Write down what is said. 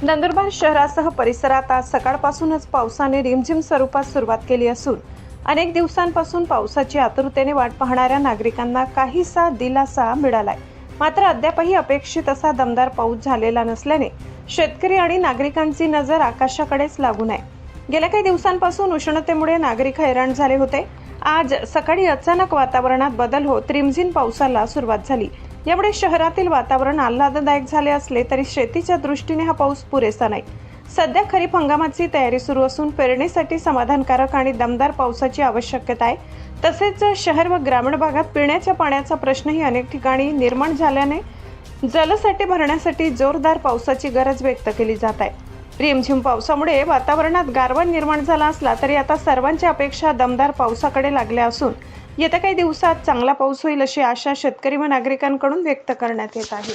नंदुरबार शहरासह परिसरात आज सकाळपासूनच पावसाने रिमझिम स्वरूपात सुरुवात केली असून अनेक दिवसांपासून पावसाची आतुरतेने वाट पाहणाऱ्या नागरिकांना काहीसा दिलासा मिळालाय। मात्र अद्यापही अपेक्षित असा दमदार पाऊस झालेला नसल्याने शेतकरी आणि नागरिकांची नजर आकाशाकडेच लागून आहे। गेल्या काही दिवसांपासून उष्णतेमुळे नागरिक हैराण झाले होते। आज सकाळी अचानक वातावरणात बदल होत रिमझिम पावसाला सुरुवात झाली। यामुळे शहरातील वातावरण आल्हाददायक झाले असले तरी शेतीच्या दृष्टीने हा पाऊस पुरेसा नाही। सध्या खरीप हंगामाची तयारी सुरू असून पेरणीसाठी समाधानकारक आणि दमदार पावसाची आवश्यकता आहे। तसेच शहर व ग्रामीण भागात पिण्याच्या पाण्याचा प्रश्नही अनेक ठिकाणी निर्माण झाल्याने जलसाठे भरण्यासाठी जोरदार पावसाची गरज व्यक्त केली जात आहे। रिमझिम पावसामुळे वातावरणात गारवा निर्माण झाला असला तरी आता सर्वांची अपेक्षा दमदार पावसाकडे लागल्या असून येत्या काही दिवसात चांगला पाऊस होईल अशी आशा शेतकरी व नागरिकांकडून व्यक्त करण्यात येत आहे।